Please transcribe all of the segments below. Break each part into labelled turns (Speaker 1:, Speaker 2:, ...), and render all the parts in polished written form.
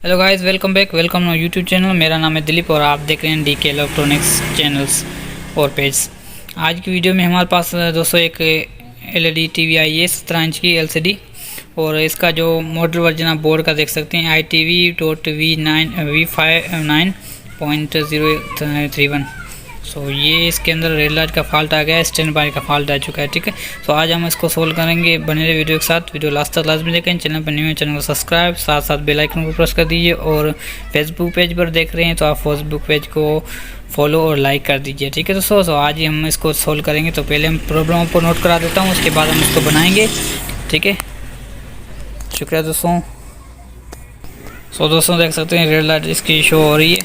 Speaker 1: Hello guys, welcome back, welcome YouTube channel. मेरा नाम है दिलीप और आप देख रहे हैं डीके इलेक्ट्रॉनिक्स चैनल्स और पेज। आज की वीडियो में हमारे पास दोस्तों एक एलईडी टीवी आई है 17 इंच की एलसीडी, और इसका जो मॉडल वर्जन आप बोर्ड का देख सकते हैं ITV.V9.031। सो ये इसके अंदर रेड लाइट का फॉल्ट आ गया है, स्टैंड बाय का फॉल्ट आ चुका है। ठीक है, तो आज हम इसको सोल्व करेंगे। बने रहे वीडियो के साथ, वीडियो लास्ट तक लाजमी देखें। चैनल पर न्यू है, चैनल को सब्सक्राइब, साथ साथ बेल आइकन को प्रेस कर दीजिए। और फेसबुक पेज पर देख रहे हैं तो आप फेसबुक पेज को फॉलो और लाइक कर दीजिए। ठीक है दोस्तों, तो आज हम इसको सोल्व करेंगे। तो पहले हम प्रॉब्लम को नोट करा देता हूँ, उसके बाद हम इसको बनाएंगे। ठीक है, शुक्रिया दोस्तों। सो दोस्तों देख सकते हैं रेड लाइट इसकी शो हो रही है।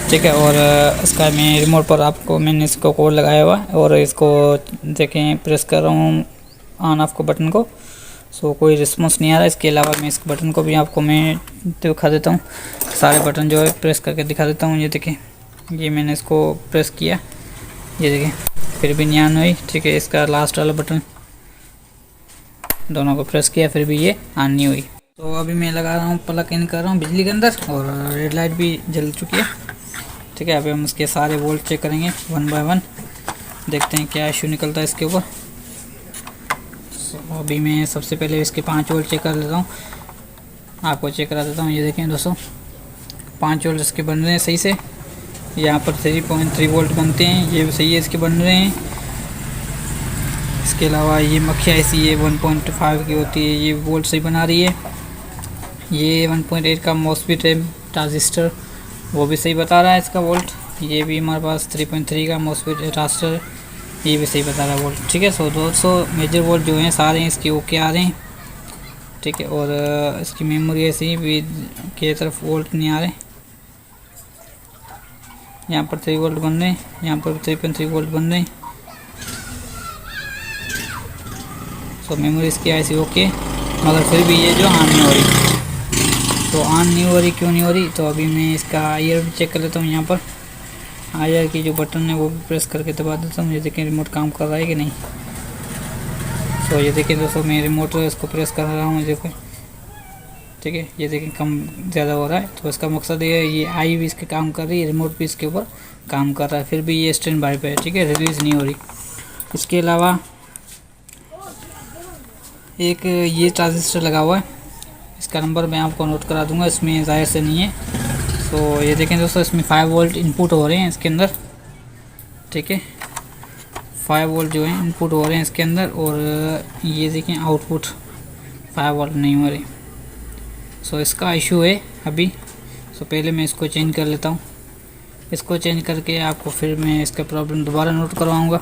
Speaker 1: ठीक है, और इसका मैं रिमोट पर मैंने इसको कोड लगाया हुआ है और इसको देखें प्रेस कर रहा हूँ ऑन ऑफ को बटन को। सो कोई रिस्पॉन्स नहीं आ रहा। इसके अलावा मैं इस बटन को भी आपको मैं दिखा देता हूँ, सारे बटन जो है प्रेस करके दिखा देता हूँ। ये देखें, ये मैंने इसको प्रेस किया, ये देखें फिर भी नहीं ऑन हुई। ठीक है, इसका लास्ट वाला बटन दोनों को प्रेस किया फिर भी ये ऑन नहीं हुई। तो अभी मैं लगा रहा हूँ, प्लग इन कर रहा हूँ बिजली के अंदर, और रेड लाइट भी जल चुकी है। ठीक है, अभी हम इसके सारे वोल्ट चेक करेंगे वन बाय वन, देखते हैं क्या इशू निकलता है इसके ऊपर। अभी मैं सबसे पहले इसके 5 वोल्ट चेक कर लेता हूँ, आपको चेक करा देता हूँ। ये देखें दोस्तों, 5 वोल्ट इसके बन रहे हैं सही से। यहाँ पर 3.3 वोल्ट बनते हैं, ये भी सही है, इसके बन रहे हैं। इसके अलावा ये मक्खियाँ ऐसी ये 1.5 की होती है, ये वोल्ट सही बना रही है। ये 1.8 का मॉसफेट है ट्रांजिस्टर, वो भी सही बता रहा है इसका वोल्ट। ये भी हमारे पास 3.3 का मॉसफेट ट्रांजिस्टर, ये भी सही बता रहा है वोल्ट। ठीक है, सो 200 मेजर वोल्ट जो हैं सारे इसके ओके आ रहे हैं। ठीक है, और इसकी मेमोरी ऐसी भी की तरफ वोल्ट नहीं आ रहे। यहाँ पर 3 वोल्ट बन रहे हैं, यहाँ पर 3.3 वोल्ट बन रहे हैं। सो मेमोरी इसकी ऐसी ओके, मगर फिर भी ये जो ऑन नहीं हो रही। तो ऑन नहीं हो रही, क्यों नहीं हो रही? तो अभी मैं इसका आईआर भी चेक कर लेता हूँ। यहाँ पर आईआर की जो बटन है वो भी प्रेस करके दबा देता हूँ। ये देखें रिमोट काम कर रहा है कि नहीं। तो ये देखें दोस्तों, मैं रिमोट इसको प्रेस कर रहा हूँ, देखो। ठीक है, ये देखें कम ज़्यादा हो रहा है। तो इसका मकसद ये आई भी इसके काम कर रही है, रिमोट भी इसके ऊपर काम कर रहा है, फिर भी ये स्टैंड बाय पे है। ठीक है, रिलीज़ नहीं हो रही। इसके अलावा एक ये ट्रांजिस्टर लगा हुआ है, इसका नंबर मैं आपको नोट करा दूंगा, इसमें ज़ाहिर से नहीं है। तो ये देखें दोस्तों, इसमें 5 वोल्ट इनपुट हो रहे हैं इसके अंदर। ठीक है, 5 वोल्ट जो है इनपुट हो रहे हैं इसके अंदर, और ये देखें आउटपुट 5 वोल्ट नहीं हो रहे। सो इसका इशू है अभी। सो पहले मैं इसको चेंज कर लेता हूँ, इसको चेंज करके आपको फिर मैं इसका प्रॉब्लम दोबारा नोट करवाऊँगा।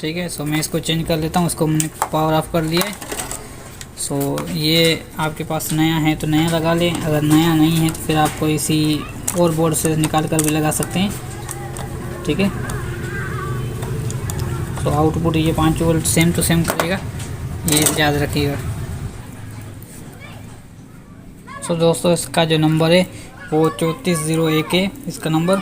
Speaker 1: ठीक है, सो मैं इसको चेंज कर लेता हूँ। इसको मैंने पावर ऑफ कर लिया है। सो ये आपके पास नया है तो नया लगा लें, अगर नया नहीं है तो फिर आपको इसी और बोर्ड से निकाल कर भी लगा सकते हैं। ठीक है, सो आउटपुट ये 5 वोल्ट सेम टू सेम करेगा, ये याद रखिएगा। सो दोस्तों इसका जो नंबर है वो 3401 है इसका नंबर।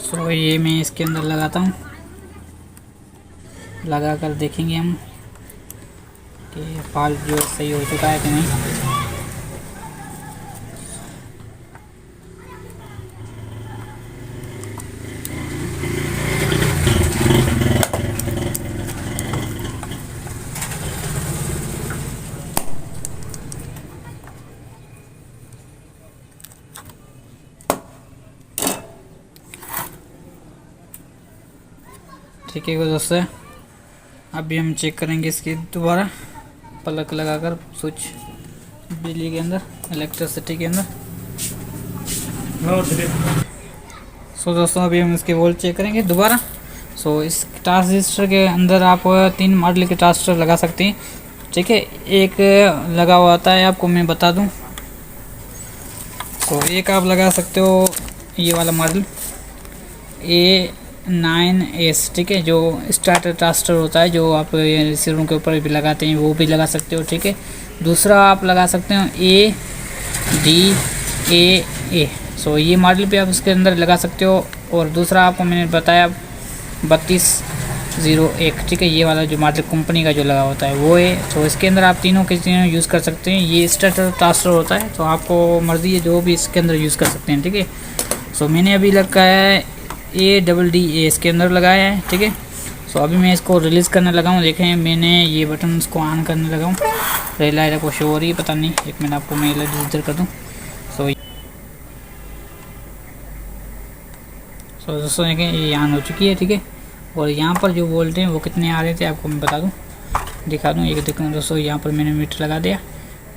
Speaker 1: सो ये मैं इसके अंदर लगाता हूँ, लगा कर देखेंगे हम कि फॉल्ट जो सही हो चुका है कि नहीं। ठीक है दोस्तों, अभी हम चेक करेंगे इसकी दोबारा प्लग लगाकर स्विच बिजली के अंदर, इलेक्ट्रिसिटी के अंदर। सो दोस्तों अभी हम इसके वोल्ट चेक करेंगे दोबारा। सो इस ट्रांजिस्टर के अंदर आप 3 मॉडल के ट्रांजिस्टर लगा सकते हैं। ठीक है, एक लगा हुआ आता है, आपको मैं बता दूं। तो एक आप लगा सकते हो ये वाला मॉडल A9S। ठीक है, जो स्टार्टर ट्रांजिस्टर होता है जो आप रिसीवरों के ऊपर भी लगाते हैं, वो भी लगा सकते हो। ठीक है, दूसरा आप लगा सकते हो ADAA। सो ये मॉडल भी आप इसके अंदर लगा सकते हो। और दूसरा आपको मैंने बताया 32 01, ठीक है। ये वाला जो मतलब कंपनी का जो लगा होता है वो है। तो इसके अंदर आप तीनों के तीनों यूज़ कर सकते हैं। ये स्टार्टर ट्रांसफर होता है, तो आपको मर्ज़ी है जो भी इसके अंदर यूज़ कर सकते हैं, ठीक है। सो मैंने अभी लगाया है ADDA इसके अंदर लगाया है, ठीक है। सो अभी मैं इसको रिलीज़ करने लगा हूँ। देखें मैंने ये बटन इसको ऑन करने लगा हूँ, रेड लाइट आपको शो हो रही है, पता नहीं, एक मिनट आपको मैं लाइट इधर कर दूँ। सो दोस्तों देखें ये ऑन हो चुकी है, ठीक है। और यहाँ पर जो वोल्टेज हैं वो कितने आ रहे थे आपको मैं बता दूँ, दिखा दूँ। ये देखो दोस्तों, यहाँ पर मैंने मीटर लगा दिया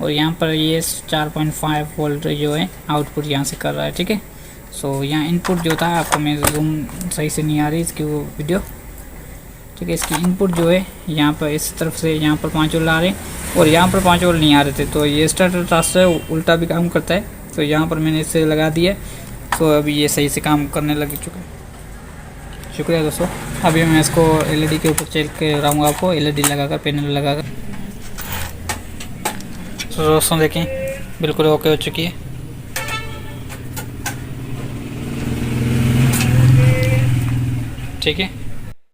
Speaker 1: और यहाँ पर ये 4.5 वोल्ट जो है आउटपुट यहाँ से कर रहा है, ठीक है। सो यहाँ इनपुट जो था आपको मैं जूम सही से नहीं आ रही इसकी वो वीडियो, ठीक है। इसकी इनपुट जो है यहाँ पर इस तरफ से यहाँ पर 5 वोल्ट आ रहे हैं और यहाँ पर 5 वोल्ट नहीं आ रहे थे। तो ये स्टार्टर ट्रांसफर उल्टा भी काम करता है। तो यहाँ पर मैंने इसे लगा दिया, तो अभी ये सही से काम करने लग चुका है। शुक्रिया दोस्तों। अभी मैं इसको LED के ऊपर चेक कराऊँगा आपको, LED लगाकर, पैनल लगाकर। तो दोस्तों देखें बिल्कुल ओके हो चुकी है, ठीक है।